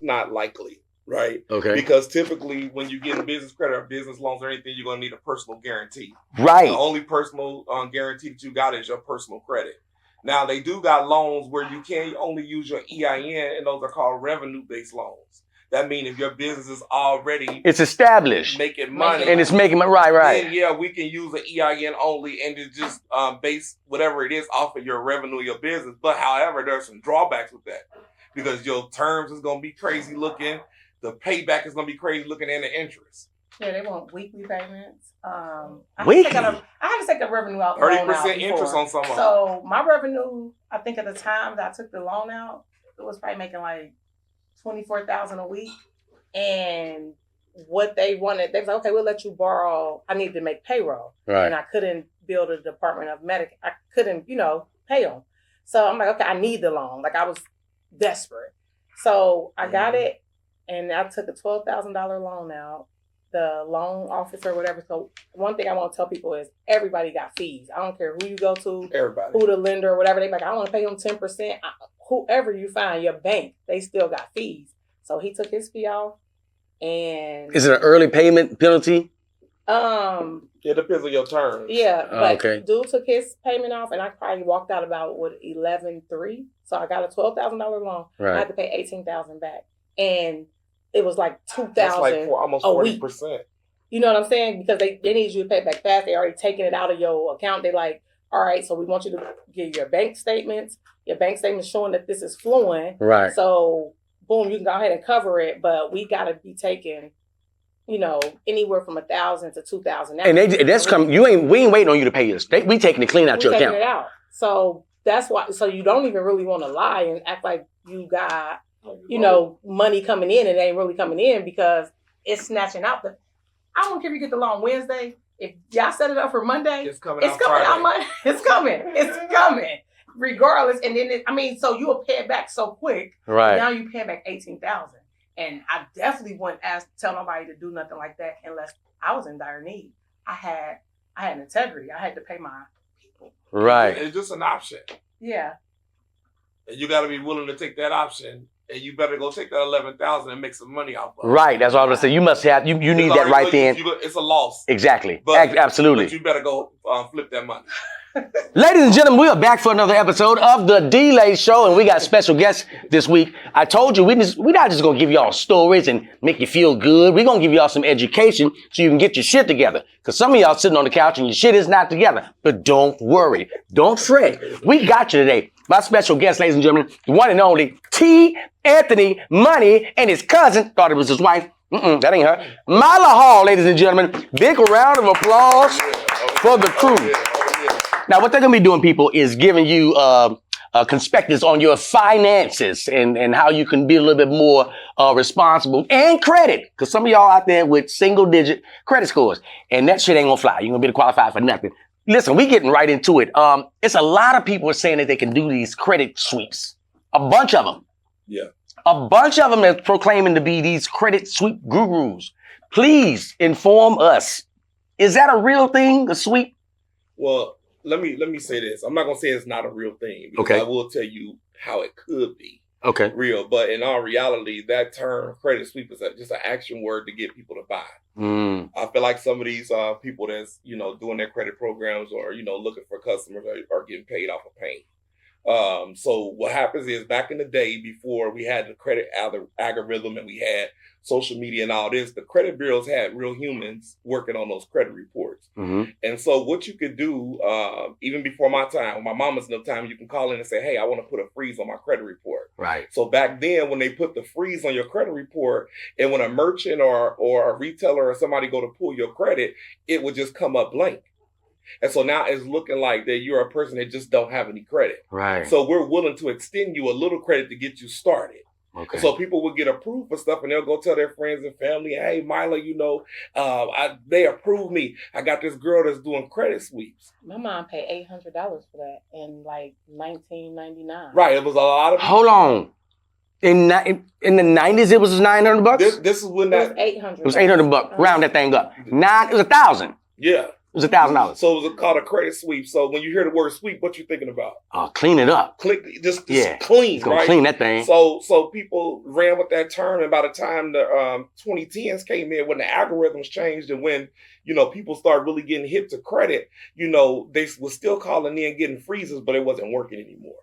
not likely, right? Okay. Because typically when you get business credit or business loans or anything, you're going to need a personal guarantee. Right. The only personal guarantee that you got is your personal credit. Now, they do got loans where you can only use your EIN, and those are called revenue-based loans. That means if your business is already... It's established. Making money. And it's making money, right. Then, yeah, we can use an EIN only and just base whatever it is off of your revenue, your business. But, however, there are some drawbacks with that. Because your terms is going to be crazy looking. The payback is going to be crazy looking, and the interest. Yeah, they want weekly payments. I had to take the revenue out. 30% interest on some of them. So my revenue, I think at the time that I took the loan out, it was probably making like $24,000 a week. And what they wanted, they was like, okay, we'll let you borrow. I needed to make payroll, right? And I couldn't build a department of medic. I couldn't, pay them. So I'm like, okay, I need the loan. Like I was desperate. So I got it, and I took a $12,000 loan out. The loan officer, whatever. So one thing I want to tell people is everybody got fees. I don't care who you go to, everybody, who the lender or whatever. They like, I want to pay them 10%. Whoever you find, your bank, they still got fees. So he took his fee off. And is it an early payment penalty? It depends on your terms. Yeah, but okay. Dude took his payment off, and I probably walked out about $11,300. So I got a $12,000 loan. Right. I had to pay $18,000 back, and it was like $2,000. That's like almost 40%. Week. You know what I'm saying? Because they need you to pay back fast. They already taking it out of your account. They like, all right, so we want you to give your bank statements. Your bank statements showing that this is flowing. Right. So boom, you can go ahead and cover it, but we got to be taking, anywhere from $1,000 to $2,000. And that's coming. We ain't waiting on you to pay us. We taking it clean out your account. It out. So that's why. So you don't even really want to lie and act like you got, money coming in, and it ain't really coming in because it's snatching out the. I don't care if you get the loan Wednesday. If y'all set it up for Monday, it's coming out Monday. It's coming. Regardless, and then so you'll pay it back so quick. Right. Now you pay back $18,000, and I definitely wouldn't tell nobody to do nothing like that unless I was in dire need. I had integrity. I had to pay my people. Right. It's just an option. Yeah. And you got to be willing to take that option. And you better go take that $11,000 and make some money off of it. Right, that's what I was gonna say. You must have you need that right then. It's a loss. Exactly. But, absolutely. But you better go flip that money. Ladies and gentlemen, we are back for another episode of the ItsDLai Show, and we got special guests this week. I told you we're not just gonna give y'all stories and make you feel good. We're gonna give y'all some education so you can get your shit together. Because some of y'all sitting on the couch and your shit is not together. But don't worry, don't fret. We got you today. My special guest, ladies and gentlemen, the one and only T. Anthony Money and his cousin, thought it was his wife. That ain't her. Myla Hall, ladies and gentlemen. Big round of applause for the crew. Now, what they're going to be doing, people, is giving you conspectives on your finances and how you can be a little bit more responsible and credit. Because some of y'all out there with single-digit credit scores, and that shit ain't going to fly. You're going to be qualified for nothing. Listen, we getting right into it. It's a lot of people saying that they can do these credit sweeps. A bunch of them. Yeah. A bunch of them are proclaiming to be these credit sweep gurus. Please inform us. Is that a real thing, a sweep? Well, let me say this. I'm not going to say it's not a real thing. Because okay. I will tell you how it could be. Okay. Real. But in all reality, that term credit sweep is just an action word to get people to buy. I feel like some of these people that's, doing their credit programs or, looking for customers are getting paid off of pain. So what happens is back in the day before we had the credit algorithm and we had social media and all this, the credit bureaus had real humans working on those credit reports. Mm-hmm. And so what you could do, even before my time, my mama's no time, you can call in and say, hey, I want to put a freeze on my credit report. Right. So back then when they put the freeze on your credit report and when a merchant or a retailer or somebody go to pull your credit, it would just come up blank. And so now it's looking like that you're a person that just don't have any credit. Right. So we're willing to extend you a little credit to get you started. Okay. So people will get approved for stuff and they'll go tell their friends and family, hey, Myla, they approved me. I got this girl that's doing credit sweeps. My mom paid $800 for that in like 1999. Right. It was a lot of people. Hold on. In the 90s, it was $900. This is when it was $800. It was $800. Round that thing up. It was $1,000. Yeah. It was $1,000. So it was called a credit sweep. So when you hear the word sweep, what you thinking about? Clean it up. Just Yeah. clean, It's gonna right? clean that thing. So people ran with that term, and by the time the 2010s came in, when the algorithms changed, and when people started really getting hip to credit, they were still calling in getting freezes, but it wasn't working anymore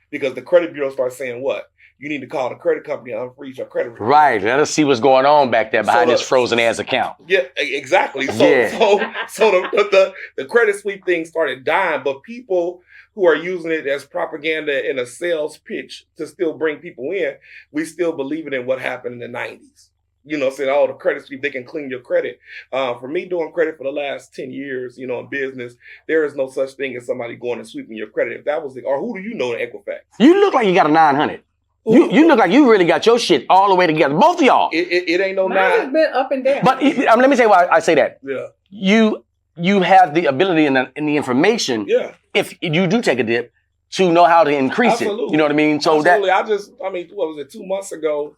because the credit bureau started saying what? You need to call the credit company and unfreeze your credit report. Right. Let us see what's going on back there behind this frozen ass account. Yeah, exactly. So the credit sweep thing started dying, but people who are using it as propaganda and a sales pitch to still bring people in, we still believe in what happened in the 90s. Saying, oh, the credit sweep, they can clean your credit. For me doing credit for the last 10 years, in business, there is no such thing as somebody going and sweeping your credit. If that was or who do you know in Equifax? You look like you got a 900. You look like you really got your shit all the way together. Both of y'all. It ain't no Mine 9. has been up and down. But let me tell you why I say that. Yeah. You have the ability and the information. Yeah. If you do take a dip, to know how to increase Absolutely. it. You know what I mean? So Absolutely. What was it? 2 months ago,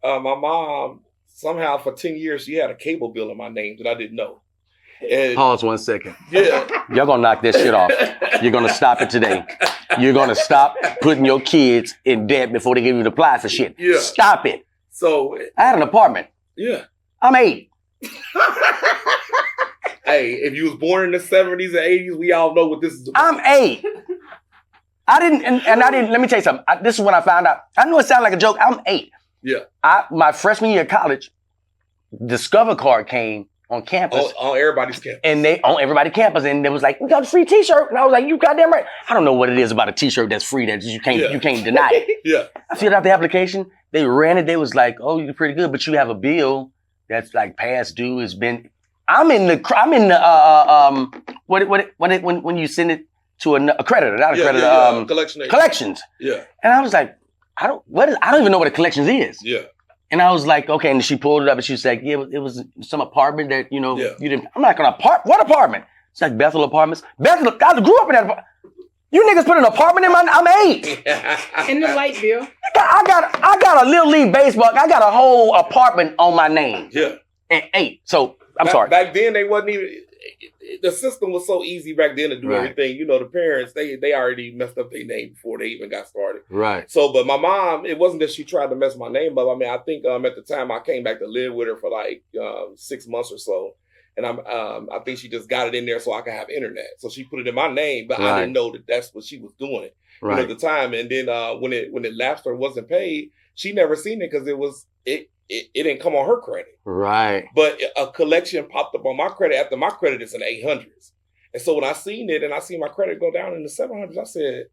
my mom somehow for 10 years she had a cable bill in my name that I didn't know. And pause 1 second. Yeah. Y'all gonna knock this shit off. You're gonna stop it today. You're gonna stop putting your kids in debt before they get you to apply for shit. Yeah. Stop it. So I had an apartment. yeah. I'm 8. Hey, if you was born in the 70s and 80s, we all know what this is about. I'm 8. I didn't, let me tell you something. This is when I found out. I know it sounds like a joke. I'm 8. Yeah. My freshman year of college, Discover card came on campus. On everybody's campus. And on everybody's campus. And they was like, we got a free t-shirt. And I was like, you goddamn right. I don't know what it is about a t-shirt that's free that you can't deny it. Yeah. I filled out the application. They ran it. They was like, oh, you're pretty good, but you have a bill that's like past due. It's been, when you send it to a creditor, not a creditor, collections. Yeah. And I was like, I don't even know what a collections is. Yeah. And I was like, okay. And she pulled it up and she was like, yeah, it was some apartment that, you didn't, I'm not going to what apartment? It's like Bethel Apartments. Bethel, I grew up in that apartment. You niggas put an apartment in I'm 8. In the light bill. I got a Little League baseball. I got a whole apartment on my name. Yeah. At 8. So I'm sorry. Back then they wasn't even, the system was so easy back then to do everything. The parents, they already messed up their name before they even got started. Right. So, but my mom, it wasn't that she tried to mess my name up. I mean, I think at the time I came back to live with her for like 6 months or so. And I think she just got it in there so I could have internet. So she put it in my name, but I didn't know that that's what she was doing at the time. And then when it lapsed or wasn't paid, she never seen it because it didn't come on her credit. Right. But a collection popped up on my credit after my credit is in the 800s. And so when I seen it and I seen my credit go down in the 700s, I said,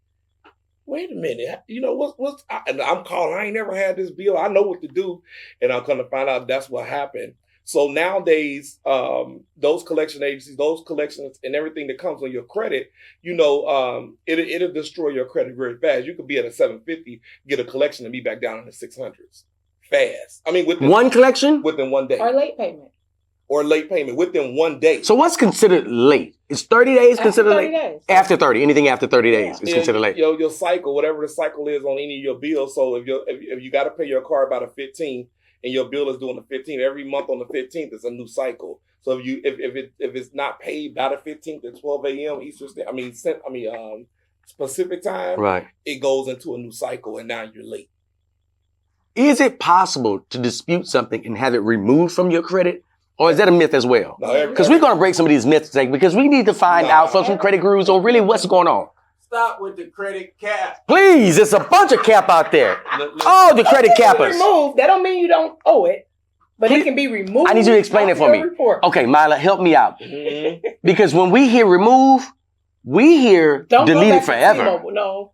wait a minute, and I'm calling, I ain't never had this bill. I know what to do. And I'm going to find out that's what happened. So nowadays, those collection agencies, those collections and everything that comes on your credit, it'll destroy your credit very fast. You could be at a 750, get a collection and be back down in the 600s. Fast. I mean, within one collection? Within 1 day. Or late payment within 1 day. So what's considered late? Is 30 days considered late? Days. After 30. Anything after 30 days is considered late. Your cycle, whatever the cycle is on any of your bills. So if you got to pay your car by the 15th and your bill is due on the 15th, every month on the 15th is a new cycle. So if it's not paid by the 15th at 12 a.m. Eastern Pacific time, right, it goes into a new cycle and now you're late. Is it possible to dispute something and have it removed from your credit? Or is that a myth as well? Because we're going to break some of these myths today because we need to find out from some credit gurus or really what's going on. Stop with the credit cap. Please, it's a bunch of cap out there. Oh, the credit cappers. Removed. That don't mean you don't owe it, but it can be removed. I need you to explain it for me. Report. Okay, Mila, help me out. Mm-hmm. Because when we hear remove, we hear delete it forever. No.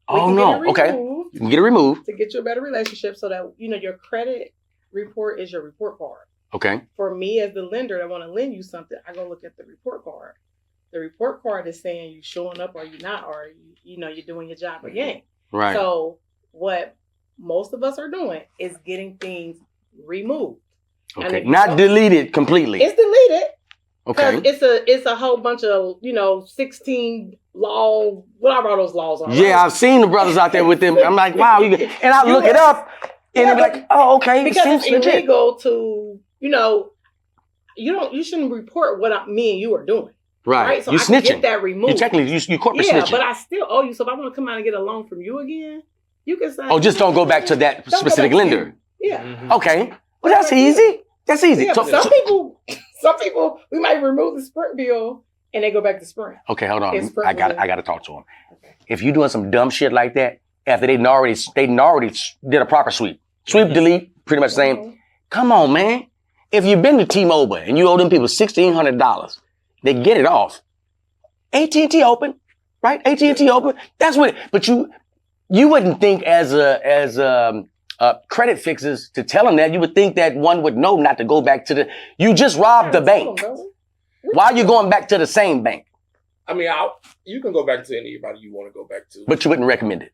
Oh, no. Okay. You can get it removed. To get you a better relationship so that, your credit report is your report card. Okay. For me as the lender that want to lend you something, I go look at the report card. The report card is saying you showing up or you're not, or you're doing your job or you ain't. Right. So what most of us are doing is getting things removed. Okay. Not deleted completely. It's deleted. Okay. It's a whole bunch of 16 law, whatever all those laws are. Yeah, right? I've seen the brothers out there with them. I'm like, wow, and I look it up and I'm like, oh, okay. Because it's illegal to, you shouldn't report what me and you are doing. Right. So you I snitching. can get that removed. You technically, you corporate yeah, snitching. but I still owe you. So if I want to come out and get a loan from you again, you can say. Oh, just don't go back to that specific lender. Yeah. Mm-hmm. Okay. Well, that's easy. That's easy. Yeah, some people, we might remove the Sprint bill and they go back to Sprint. Okay, hold on. I got to talk to them. Okay. If you're doing some dumb shit like that, after they already did a proper sweep, delete, pretty much the same. Come on, man. If you've been to T-Mobile and you owe them people $1,600, they get it off. AT&T open, right? AT&T open. That's what. But you wouldn't think as credit fixes to tell them that. You would think that one would know not to go back to you just robbed the bank. Why are you going back to the same bank? I mean, you can go back to anybody you want to go back to. But you wouldn't recommend it.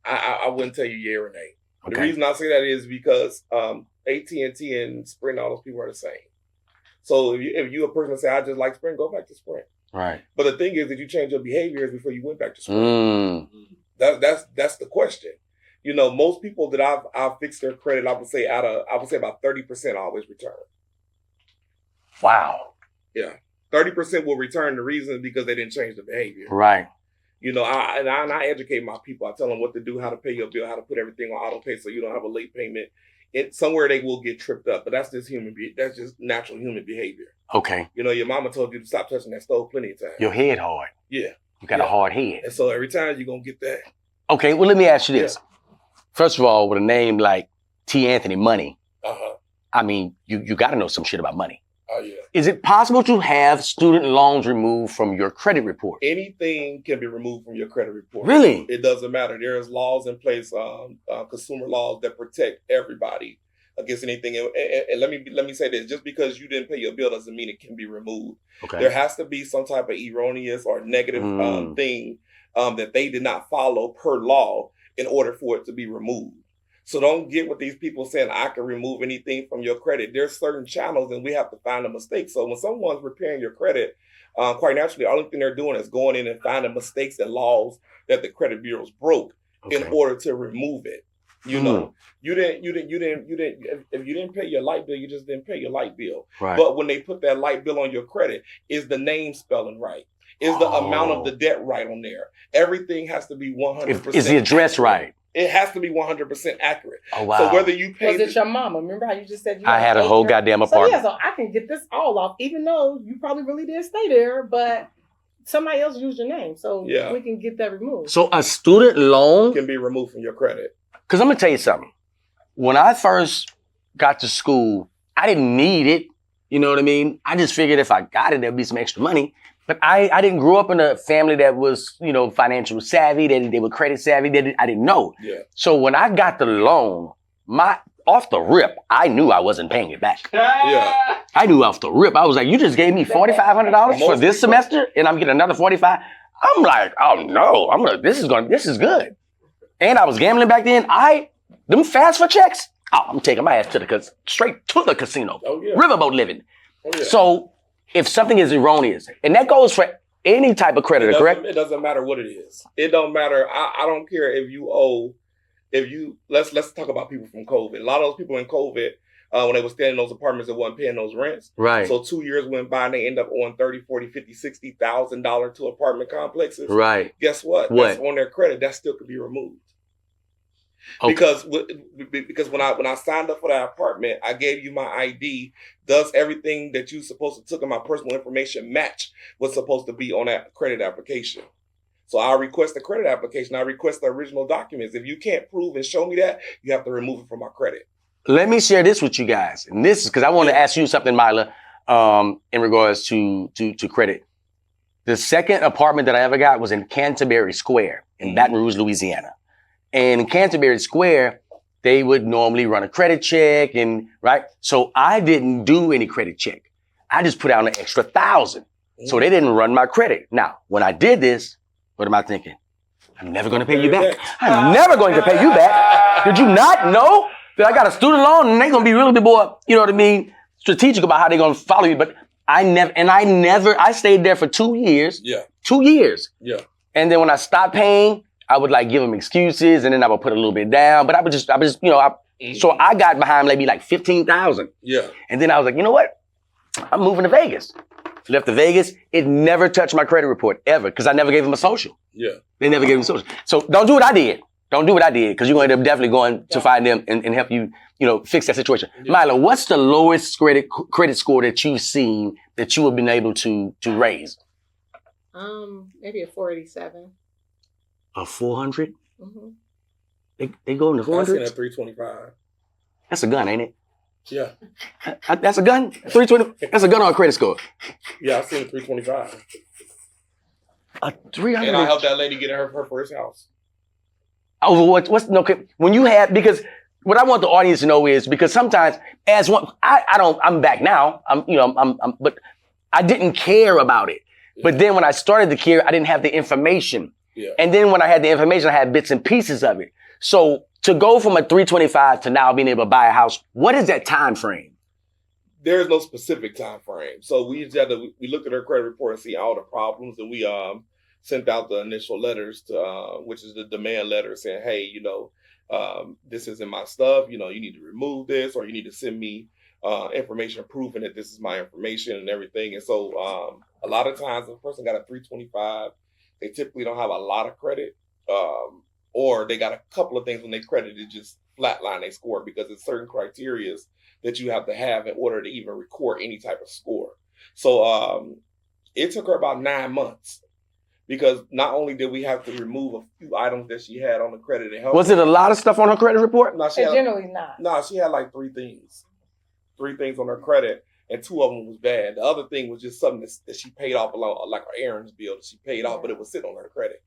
I wouldn't tell you yeah or nay. Okay. The reason I say that is because AT&T and Sprint, all those people are the same. So if you a person that say, I just like Sprint, go back to Sprint. Right. But the thing is that you change your behaviors before you went back to Sprint. That's the question. You know, most people that I've fixed their credit, I would say about 30% always return. Wow. Yeah. 30% will return. The reason is because they didn't change the behavior. Right. You know, I educate my people. I tell them what to do, how to pay your bill, how to put everything on auto pay so you don't have a late payment. Somewhere they will get tripped up, but that's just that's just natural human behavior. Okay. You know, your mama told you to stop touching that stove plenty of times. Your head hard. Yeah. You got a hard head. And so every time you're going to get that. Okay, well, let me ask you this. Yeah. First of all, with a name like T. Anthony Money, I mean, you got to know some shit about money. Oh, yeah. Is it possible to have student loans removed from your credit report? Anything can be removed from your credit report. Really? It doesn't matter. There's laws in place, consumer laws that protect everybody against anything. And let me say this: just because you didn't pay your bill doesn't mean it can be removed. Okay. There has to be some type of erroneous or negative thing that they did not follow per law in order for it to be removed. So don't get with these people saying, I can remove anything from your credit. There's certain channels and we have to find a mistake. So when someone's repairing your credit, quite naturally, the only thing they're doing is going in and finding mistakes and laws that the credit bureaus broke in order to remove it. You know, if you didn't pay your light bill, you just didn't pay your light bill. Right. But when they put that light bill on your credit, is the name spelling right? Is the amount of the debt right on there? Everything has to be 100%. Is the address right? It has to be 100% accurate. Oh, wow. So whether you pay... Was it your mama? Remember how you just said you I had a whole goddamn apartment. So I can get this all off, even though you probably really didn't stay there, but somebody else used your name. So we can get that removed. So a student loan... can be removed from your credit. Because I'm going to tell you something. When I first got to school, I didn't need it. You know what I mean? I just figured if I got it, there'd be some extra money. But I didn't grow up in a family that was, financial savvy. They were credit savvy. I didn't know. Yeah. So when I got the loan, off the rip, I knew I wasn't paying it back. Yeah. I knew off the rip. I was like, you just gave me $4,500 for this semester, and I'm getting another $45. I'm like, oh no, this is good. And I was gambling back then. Them fast for checks. Oh, I'm taking my ass straight to the casino. Oh, yeah. Riverboat living. Oh, yeah. So if something is erroneous, and that goes for any type of creditor, correct? It doesn't matter what it is. It don't matter. I don't care if you owe. Let's talk about people from COVID. A lot of those people in COVID, when they were staying in those apartments and wasn't paying those rents. Right. So 2 years went by and they end up owing $30,000, $40,000, $50,000, $60,000 to apartment complexes. Right. Guess what? That's on their credit. That still could be removed. Okay. Because when I signed up for that apartment, I gave you my ID. Does everything that you supposed to took in my personal information match what's supposed to be on that credit application? So I request the credit application. I request the original documents. If you can't prove and show me that, you have to remove it from my credit. Let me share this with you guys. And this is because I want to ask you something, Mila, in regards to credit. The second apartment that I ever got was in Canterbury Square in Baton Rouge, Louisiana. And in Canterbury Square, they would normally run a credit check right? So I didn't do any credit check. I just put out an extra $1,000. So they didn't run my credit. Now, when I did this, what am I thinking? I'm never going to pay you back. I'm never going to pay you back. Did you not know that I got a student loan and they're going to be really more, strategic about how they're going to follow you? But I stayed there for 2 years. Yeah. 2 years. Yeah. And then when I stopped paying, I would give them excuses and then I would put a little bit down, but I would just, so I got behind maybe $15,000. Yeah. And then I was like, you know what? I'm moving to Vegas. Left to Vegas. It never touched my credit report ever because I never gave them a social. Yeah. They never gave them a social. So don't do what I did. Don't do what I did because you're going to end up definitely going to find them and help you, fix that situation. Yeah. Mila, what's the lowest credit score that you've seen that you have been able to raise? Maybe a 487. A 400? Mm-hmm. They go into 400? I've seen a 325. That's a gun, ain't it? Yeah. That's a gun? 320? That's a gun on a credit score. Yeah, I've seen a 325. A 300? And I helped that lady get her first house. Over when you had, because what I want the audience to know is, because sometimes as one, I'm back now, but I didn't care about it. Yeah. But then when I started to care, I didn't have the information. Yeah. And then when I had the information, I had bits and pieces of it. So to go from a 325 to now being able to buy a house, what is that time frame? There is no specific time frame. So we looked at her credit report and see all the problems, and we sent out the initial letters to which is the demand letter saying, hey, this isn't my stuff. You need to remove this, or you need to send me information proving that this is my information and everything. And so a lot of times if a person got a 325, they typically don't have a lot of credit, or they got a couple of things when they credit it just flatline they score, because it's certain criteria that you have to have in order to even record any type of score. So it took her about 9 months, because not only did we have to remove a few items that she had on the credit and help. Was it a lot of stuff on her credit report? No, generally not. No, she had like 3 things. 3 things on her credit, and 2 of them was bad. The other thing was just something that she paid off along, like her errands bill that she paid off, but it was sitting on her credit.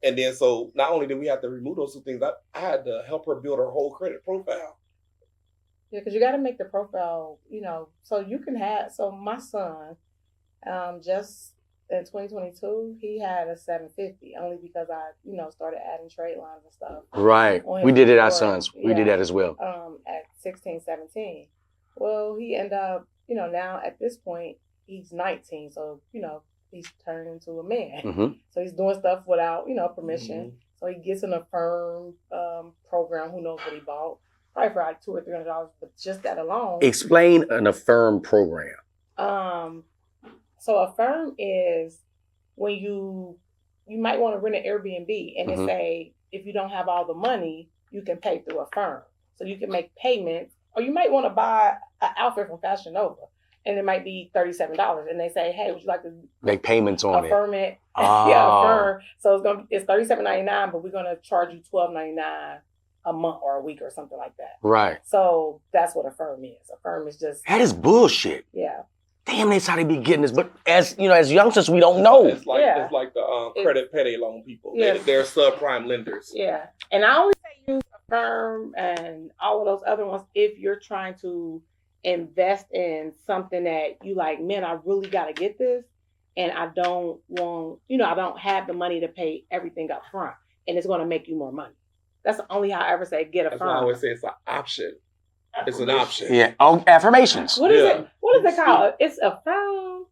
And then so not only did we have to remove those 2 things, I had to help her build her whole credit profile. Yeah, because you got to make the profile, so you can have. So my son, just in 2022, he had a 750 only because I, started adding trade lines and stuff. Right. We did it, our sons. We did that as well. At 16, 17. Well, he ended up, now at this point, he's 19. So, he's turned into a man. Mm-hmm. So he's doing stuff without, permission. Mm-hmm. So he gets in a firm program. Who knows what he bought? Probably for like $200 or $300, but just that alone. Explain an affirm program. So a firm is when you might want to rent an Airbnb, and it say if you don't have all the money, you can pay through a firm. So you can make payments, or you might want to buy an outfit from Fashion Nova, and it might be $37, and they say, hey, would you like to make payments on affirm it? Yeah, affirm. So it's $37.99, but we're gonna charge you $12.99 a month or a week or something like that. Right. So that's what a firm is. A firm is just that is bullshit. Yeah. Damn, that's how they be getting this. But as youngsters, we don't know. It's like the credit payday loan people. Yeah. They're subprime lenders. Yeah. And I always say use Affirm and all of those other ones if you're trying to invest in something that you like, man, I really got to get this. And I don't want, I don't have the money to pay everything up front. And it's going to make you more money. That's the only how I ever say get Affirm. That's why I always say it's an option. It's an option. Yeah. Oh, affirmations. What is it? What is it called? It's Affirm.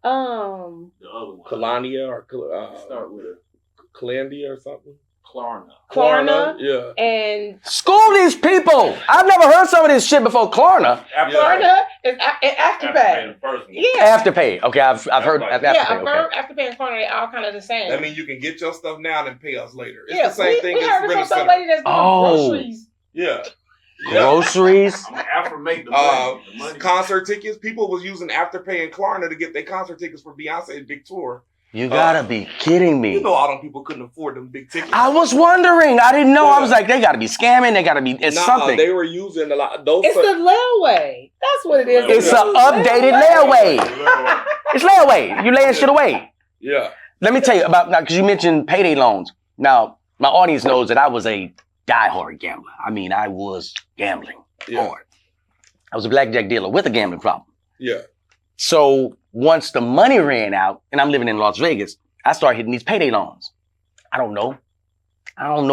The other one. Kalania or start with a Kalandia or something. Klarna. Yeah. And school these people. I've never heard some of this shit before. Klarna. Klarna is Afterpay. Yeah. Afterpay. Okay, I've heard Afterpay. Yeah, Affirm, Afterpay, and Klarna, they all kind of the same. That means you can get your stuff now and pay us later. It's the same thing as Rent a Center. Somebody that's doing groceries. Yeah. Groceries. Make the money. Concert tickets. People was using Afterpay and Klarna to get their concert tickets for Beyonce's big tour. You gotta be kidding me. All them people couldn't afford them big tickets. I was wondering. I didn't know. Yeah. I was like, they gotta be scamming. They gotta be. It's something. They were using a lot. It's the layaway. That's what it is. It's an updated layaway. It's layaway. You laying shit away. Yeah. Let me tell you about now, because you mentioned payday loans. Now, my audience knows that I was a diehard gambler. I mean, I was gambling hard. I was a blackjack dealer with a gambling problem. Yeah. So once the money ran out, and I'm living in Las Vegas, I started hitting these payday loans. I don't know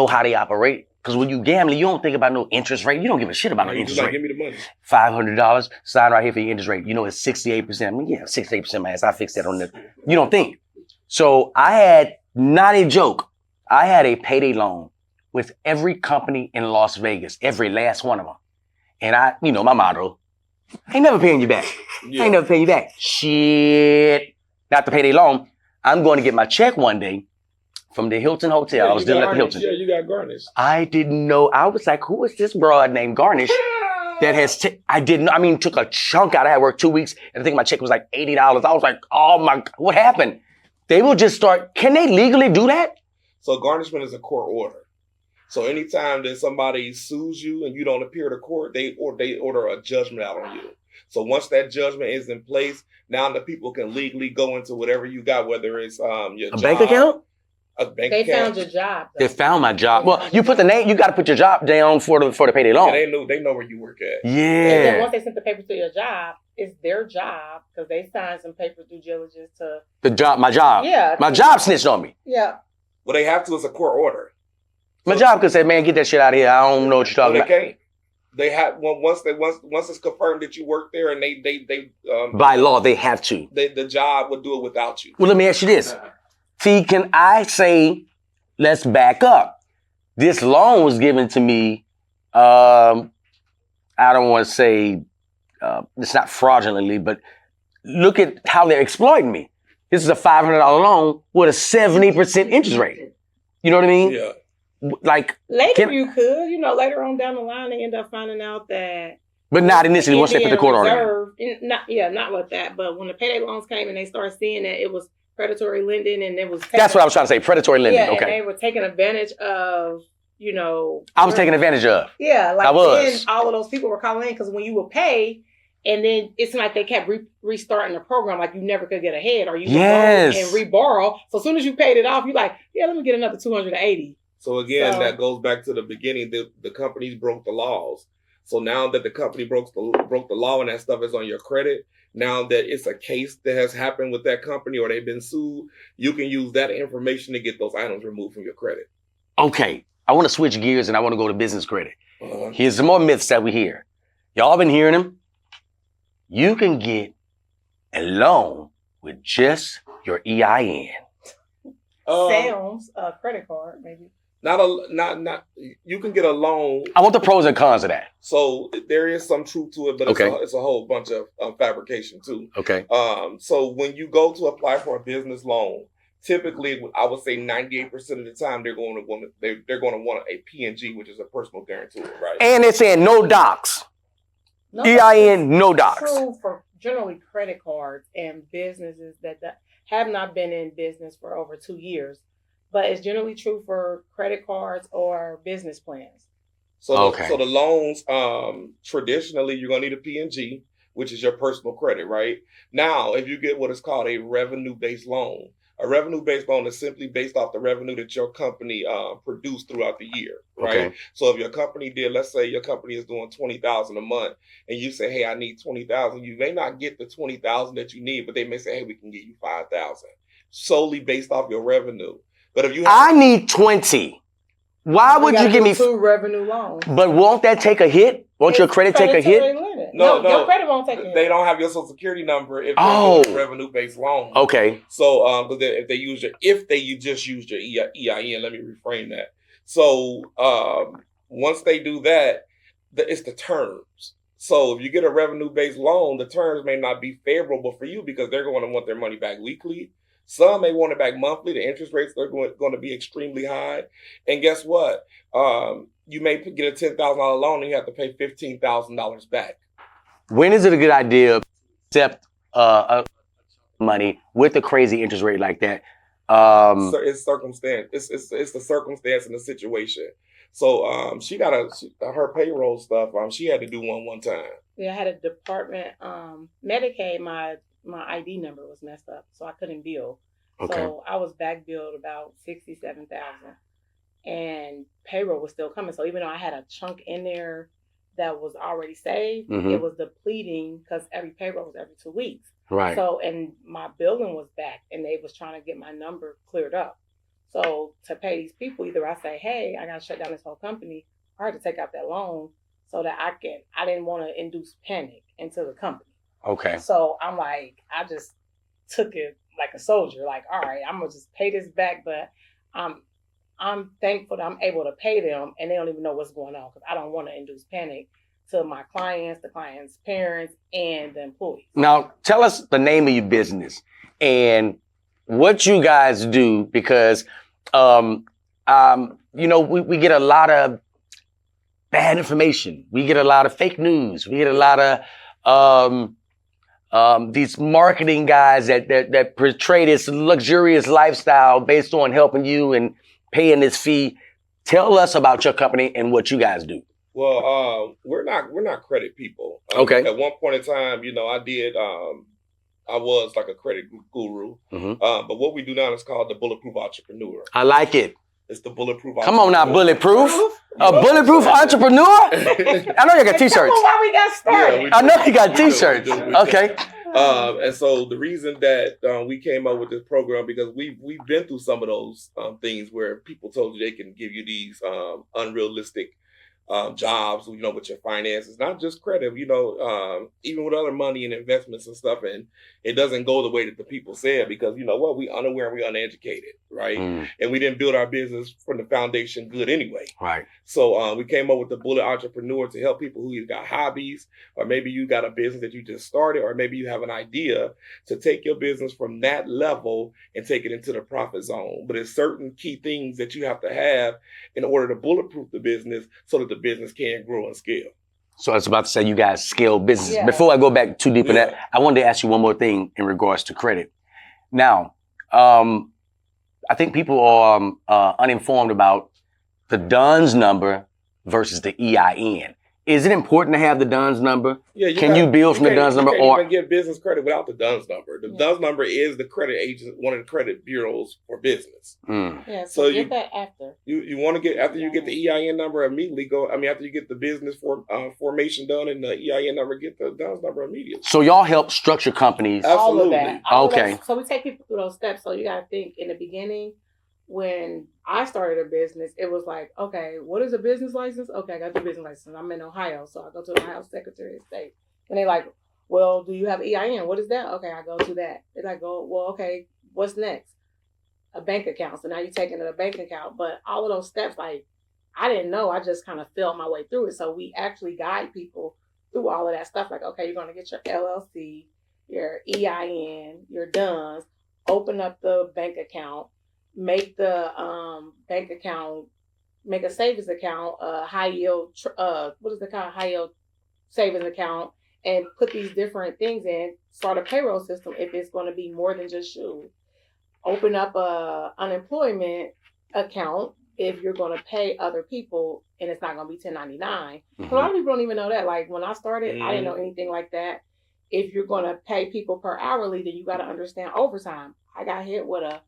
how they operate. Because when you gambling, you don't think about no interest rate. You don't give a shit about no interest rate. Give me the money. $500, sign right here for your interest rate. It's 68%. I mean, 68% my ass. I fixed that on the. You don't think. So I had, not a joke, I had a payday loan with every company in Las Vegas, every last one of them. And my motto, ain't never paying you back. I ain't never paying you back. Shit. Not to pay their loan. I'm going to get my check one day from the Hilton Hotel. I was dealing at the Hilton. Yeah, you got garnished. I didn't know. I was like, who is this broad named Garnish that has, took a chunk out. I had worked 2 weeks and I think my check was like $80. I was like, oh my, what happened? They will just start, can they legally do that? So garnishment is a court order. So anytime that somebody sues you and you don't appear to court, they order a judgment out on you. So once that judgment is in place, now the people can legally go into whatever you got, whether it's your job, bank account? They found your job. Though. They found my job. Well, you put the name. You got to put your job down for the payday loan. Yeah, they know where you work at. Yeah. And then once they sent the papers to your job, it's their job because they signed some paper due diligence to the job. My job. Yeah. My job snitched on me. Yeah. Well, they have to. It's a court order. My job could say, "Man, get that shit out of here. I don't know what you're talking about." They can't. They have once it's confirmed that you work there, and they by law they have to. The job would do it without you. Well, let me ask you this: T, can I say? Let's back up. This loan was given to me. I don't want to say it's not fraudulently, but look at how they're exploiting me. This is a $500 loan with a 70% interest rate. You know what I mean? Yeah. Like later you could, later on down the line they end up finding out that. But not initially once they put the court order. Not with that. But when the payday loans came and they started seeing that it was predatory lending and it was. That's what I was trying to say. Predatory lending. Yeah, okay. And they were taking advantage of. I was taking advantage of. Yeah, like I was. Then all of those people were calling in because when you would pay, and then it's like they kept restarting the program, like you never could get ahead, or you would go and reborrow. So as soon as you paid it off, you're like, yeah, let me get another 280. So again, that goes back to the beginning. The companies broke the laws. So now that the company broke the law and that stuff is on your credit, now that it's a case that has happened with that company or they've been sued, you can use that information to get those items removed from your credit. Okay. I want to switch gears and I want to go to business credit. Here's some more myths that we hear. Y'all been hearing them? You can get a loan with just your EIN. Sounds a credit card, maybe. Not. You can get a loan. I want the pros and cons of that. So there is some truth to it, but it's a whole bunch of fabrication too. Okay. So when you go to apply for a business loan, typically I would say 98% of the time they're going to want a PNG, which is a personal guarantor, right? And they're saying no docs. No, EIN, no docs. True for generally credit cards and businesses that have not been in business for over 2 years. But it's generally true for credit cards or business plans. So the loans, traditionally, you're going to need a PNG, which is your personal credit, right? Now, if you get what is called a revenue-based loan, a revenue-based loan is simply based off the revenue that your company produced throughout the year, right? Okay. So if your company let's say your company is doing $20,000 a month, and you say, hey, I need $20,000, you may not get the $20,000 that you need, but they may say, hey, we can give you $5,000, solely based off your revenue. But if I need 20. Why would you give me 2 revenue loans? But won't that take a hit? Won't your credit take a hit? No, your credit won't take a hit. They don't have your social security number if they're doing a revenue-based loan. Okay. So if they just use your EIN, let me reframe that. So once they do that, it's the terms. So if you get a revenue-based loan, the terms may not be favorable for you because they're going to want their money back weekly. Some may want it back monthly. The interest rates are going to be extremely high. And guess what? You may get a $10,000 loan and you have to pay $15,000 back. When is it a good idea to accept money with a crazy interest rate like that? So it's circumstance. It's the circumstance and the situation. So she got her payroll stuff. She had to do one time. Yeah, I had a department Medicaid. My ID number was messed up, so I couldn't bill. Okay. So I was back billed about $67,000, and payroll was still coming. So even though I had a chunk in there that was already saved, it was depleting because every payroll was every 2 weeks. Right. So and my billing was back, and they was trying to get my number cleared up. So to pay these people, either I say, hey, I got to shut down this whole company, or I had to take out that loan so that I didn't want to induce panic into the company. Okay. So I'm like, I just took it like a soldier. Like, all right, I'm gonna just pay this back, but I'm thankful that I'm able to pay them, and they don't even know what's going on because I don't want to induce panic. to my clients, the clients' parents, and the employees. Now, tell us the name of your business and what you guys do, because, we get a lot of bad information. We get a lot of fake news. We get a lot of these marketing guys that portray this luxurious lifestyle based on helping you and paying this fee. Tell us about your company and what you guys do. Well, we're not credit people. Okay. At one point in time, I was like a credit guru. Mm-hmm. But what we do now is called the Bulletproof Entrepreneur. I like it. It's the Bulletproof Come on now, Bulletproof. Yeah. Bulletproof Entrepreneur? I know you got t-shirts. That's why we got started. Yeah, I know you got t-shirts. Okay. And so the reason that we came up with this program, because we've been through some of those things where people told you they can give you these unrealistic jobs, with your finances, not just credit, even with other money and investments and stuff. And it doesn't go the way that the people said, because we unaware, we uneducated, right? And we didn't build our business from the foundation good anyway. Right. So we came up with the Bullet Entrepreneur to help people who either got hobbies, or maybe you got a business that you just started, or maybe you have an idea to take your business from that level and take it into the profit zone. But there's certain key things that you have to have in order to bulletproof the business so that the business can grow and scale. So I was about to say you guys scale business. Yeah. Before I go back too deep in that, I wanted to ask you one more thing in regards to credit. Now, I think people are uninformed about the DUNS number versus the EIN. Is it important to have the DUNS number? Yeah, Can you build from the DUNS number? You can't even get business credit without the DUNS number. The DUNS number is the credit agent, one of the credit bureaus for business. Yeah, so get that after. You want to get, after you get the EIN number, immediately after you get the business formation done and the EIN number, get the DUNS number immediately. So y'all help structure companies. Absolutely. All of that. All Okay. of that. So we take people through those steps. So you got to think in the beginning, when I started a business, it was like, okay, what is a business license? Okay, I got the business license. I'm in Ohio, so I go to the Ohio Secretary of State. And they like, well, do you have EIN? What is that? Okay, I go to that. They like, well, okay, what's next? A bank account. So now you're taking a bank account. But all of those steps, like, I didn't know. I just kind of felt my way through it. So we actually guide people through all of that stuff. Like, okay, you're going to get your LLC, your EIN, your DUNS, open up the bank account, make the bank account, make a savings account, high yield, high yield savings account, and put these different things in, start a payroll system if it's going to be more than just shoes. Open up a unemployment account if you're going to pay other people and it's not going to be 1099. A lot of people don't even know that. Like when I started, I didn't know anything like that. If you're going to pay people per hourly, then you got to understand overtime. I got hit with a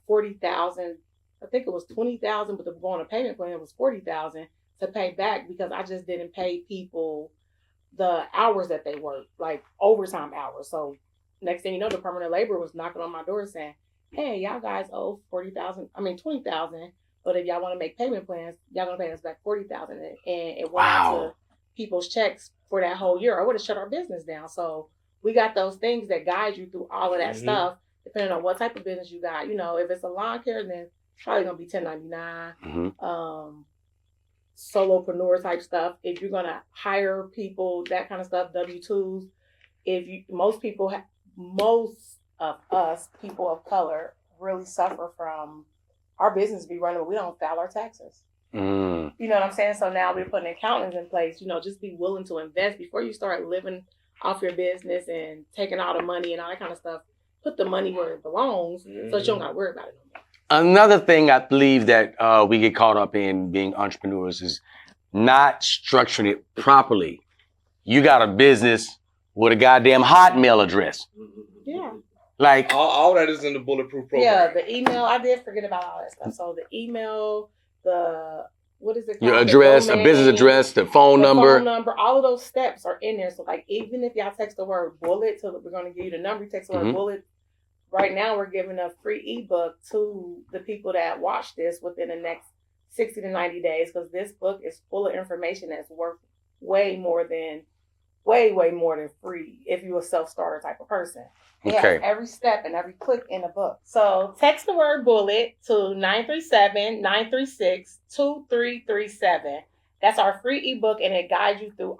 40,000, I think it was 20,000, but the going to payment plan was 40,000 to pay back because I just didn't pay people the hours that they worked, like overtime hours. So next thing you know, the Department of Labor was knocking on my door saying, hey, y'all guys owe 20,000, but if y'all want to make payment plans, y'all gonna pay us back 40,000. And it went out to people's checks for that whole year. I would have shut our business down. So we got those things that guide you through all of that stuff. Depending on what type of business you got. If it's a lawn care, then it's probably going to be 1099. Solopreneur type stuff. If you're going to hire people, that kind of stuff, W-2s. Most of us, people of color, really suffer from our business be running, but we don't file our taxes. You know what I'm saying? So now we're putting accountants in place, just be willing to invest before you start living off your business and taking all the money and all that kind of stuff. Put the money where it belongs so that you don't got to worry about it no more. Another thing I believe that we get caught up in being entrepreneurs is not structuring it properly. You got a business with a goddamn Hotmail address. Yeah. Like all that is in the Bulletproof program. Yeah, the email, I did forget about all that stuff. So the email, what is it called? Your address, a business address, the phone number. All of those steps are in there. So like even if y'all text the word bullet, so we're going to give you the number, you text the word bullet. Right now we're giving a free ebook to the people that watch this within the next 60 to 90 days because this book is full of information that's worth way more than free if you're a self-starter type of person. It has every step and every click in the book. So text the word bullet to 937-936-2337 That's our free ebook, and it guides you through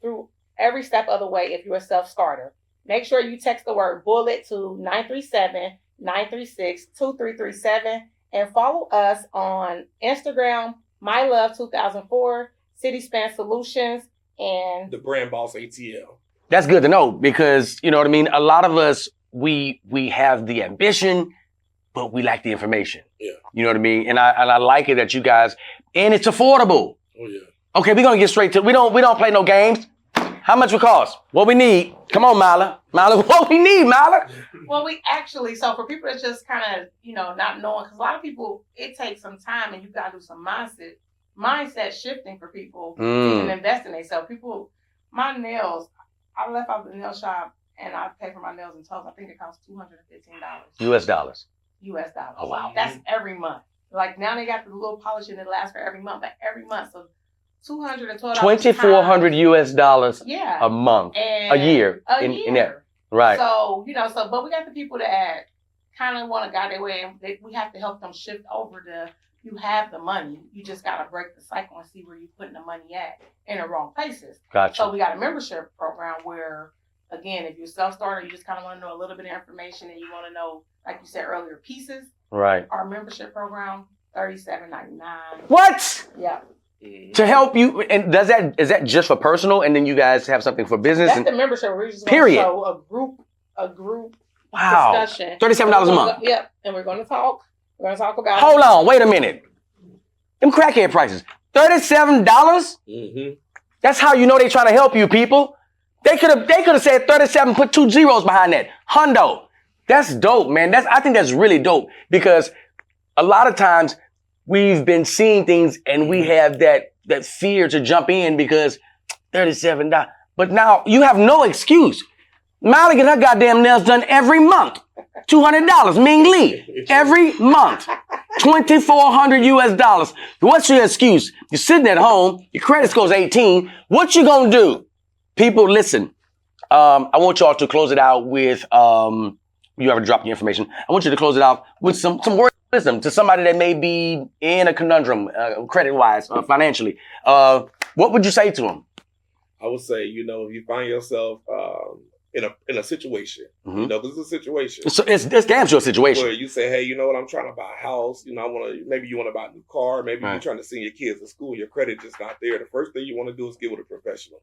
through every step of the way if you're a self-starter. Make sure you text the word bullet to 937-936-2337 and follow us on Instagram, MyLove2004, City Span Solutions, and the Brand Boss ATL. That's good to know because, you know what I mean? A lot of us, we have the ambition, but we lack the information. Yeah. You know what I mean? And I like it that you guys, and it's affordable. Oh, yeah. Okay, we're going to get straight to, we don't play no games. How much it cost? What we need? Come on, Mila. Mila, what we need, Mila? Well, we actually, so for people that's just kind of, not knowing, because a lot of people, it takes some time and you got to do some mindset shifting for people to even invest in themselves. People, my nails, I left out the nail shop and I paid for my nails and toes. I think it cost $215. US dollars. US dollars. Oh, wow. That's every month. Like now they got the little polishing that lasts for every month, but every month. So $212. $2,400 US dollars a month, and a year. In that. Right. So, but we got the people that kind of want to guide their way, and we have to help them shift over to, you have the money. You just got to break the cycle and see where you're putting the money at in the wrong places. Gotcha. So we got a membership program where, again, if you're a self-starter, you just kind of want to know a little bit of information and you want to know, like you said earlier, pieces. Right. Our membership program, $37.99. What? Yeah. To help you, and is that just for personal, and then you guys have something for business? That's the membership. We're just period. Going to show a group wow. discussion. $37 a month. Yep, and we're going to talk. We're going to talk about. Hold on, wait a minute. Them crackhead prices, $37. Mm-hmm. That's how you know they trying to help you, people. They could have said 37, put 2 zeros behind that. Hundo. That's dope, man. I think that's really dope because a lot of times we've been seeing things and we have that fear to jump in because $37. But now you have no excuse. Molly gets her goddamn nails done every month. $200, Ming Lee, every month. $2,400 US dollars. What's your excuse? You're sitting at home, your credit score's 18. What you gonna do? People, listen. I want y'all to close it out with, you ever drop the information. I want you to close it out with some words of wisdom to somebody that may be in a conundrum, credit-wise, financially. What would you say to them? I would say, if you find yourself in a situation, because it's a situation. So it's damn sure a situation. Where you say, hey, you know what, I'm trying to buy a house. Maybe you want to buy a new car. Maybe you're trying to send your kids to school. Your credit just not there. The first thing you want to do is get with a professional.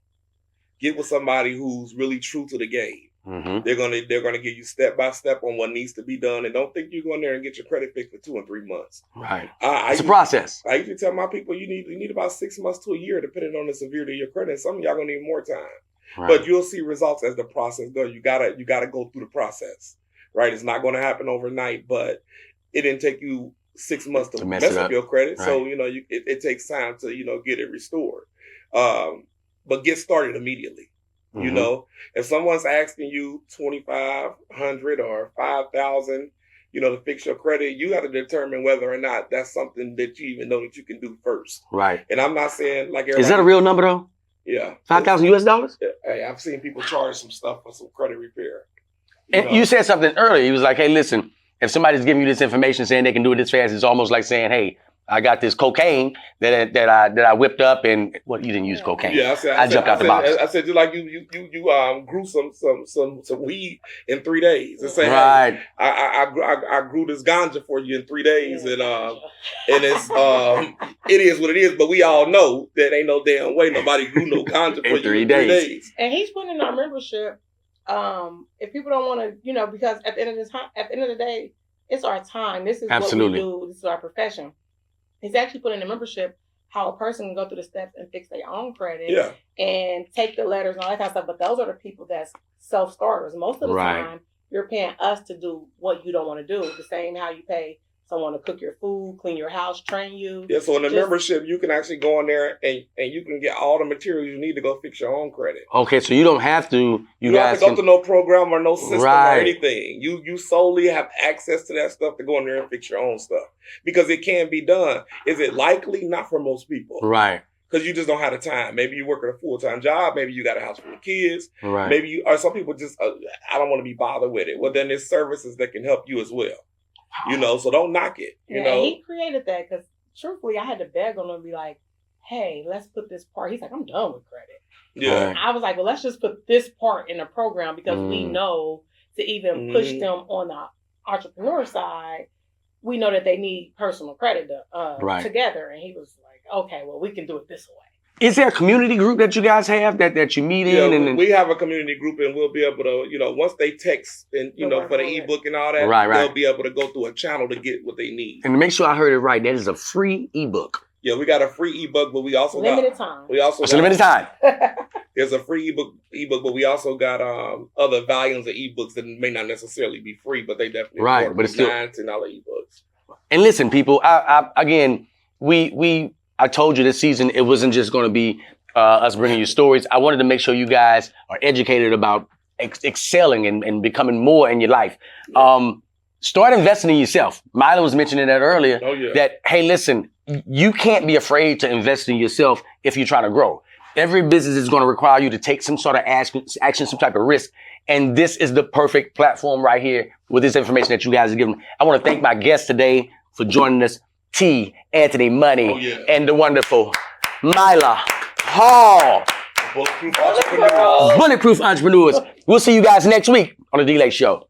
Get with somebody who's really true to the game. Mm-hmm. They're gonna give you step by step on what needs to be done, and don't think you go in there and get your credit fixed for 2 and 3 months. Right, it's a process. I usually tell my people you need about 6 months to a year, depending on the severity of your credit. Some of y'all gonna need more time, right. But you'll see results as the process goes. You gotta go through the process, right? It's not gonna happen overnight, but it didn't take you 6 months to mess up your credit, right. So it takes time to get it restored. But get started immediately. Mm-hmm. If someone's asking you $2,500 or $5,000, to fix your credit, you got to determine whether or not that's something that you even know that you can do first. Right. And I'm not saying like is that a real number though? Yeah. $5,000 US dollars? Hey, I've seen people charge some stuff for some credit repair. And you said something earlier. You was like, hey, listen, if somebody's giving you this information saying they can do it this fast, it's almost like saying, hey, I got this cocaine that I whipped up, and you didn't use cocaine. Yeah, I jumped out the box. I said just like you grew some weed in 3 days. And say, right. Hey, I grew this ganja for you in 3 days, and it's it is what it is. But we all know that ain't no damn way nobody grew no ganja for you in 3 days. And he's putting in our membership. If people don't want to, because at the end of the day, it's our time. This is Absolutely. What we do. This is our profession. He's actually put in the membership how a person can go through the steps and fix their own credit and take the letters and all that kind of stuff. But those are the people that's self-starters. Most of the time, you're paying us to do what you don't want to do. The same how you pay someone to cook your food, clean your house, train you. Yeah, so in the membership, you can actually go in there and you can get all the materials you need to go fix your own credit. Okay, so you don't have to. You don't guys have to go to no program or no system or Right. anything. You solely have access to that stuff to go in there and fix your own stuff. Because it can be done. Is it likely? Not for most people. Right. Because you just don't have the time. Maybe you work at a full-time job. Maybe you got a house full of kids. Right. Maybe or some people just, I don't want to be bothered with it. Well, then there's services that can help you as well. So don't knock it. And he created that because truthfully, I had to beg him and be like, hey, let's put this part. He's like, I'm done with credit. Yeah. I was like, well, let's just put this part in the program because we know to even push them on the entrepreneur side, we know that they need personal credit together. And he was like, okay, well, we can do it this way. Is there a community group that you guys have that you meet in? And we have a community group, and we'll be able to, once they text and, for the ebook and all that, they'll be able to go through a channel to get what they need. And to make sure I heard it right, that is a free ebook. Yeah, we got a free ebook, but we also limited time. Limited time. There's a free ebook, but we also got other volumes of ebooks that may not necessarily be free, but they definitely but it's still $9-10 ebooks. And listen, people, I told you this season it wasn't just going to be us bringing you stories. I wanted to make sure you guys are educated about excelling and becoming more in your life. Start investing in yourself. Milo was mentioning that earlier. Oh, yeah. That, hey, listen, you can't be afraid to invest in yourself if you're trying to grow. Every business is going to require you to take some sort of action, some type of risk. And this is the perfect platform right here with this information that you guys are giving. I want to thank my guests today for joining us, T. Anthony Money, and the wonderful Myla Hall. Bulletproof Entrepreneurs. Bulletproof Entrepreneurs. We'll see you guys next week on The DLai Show.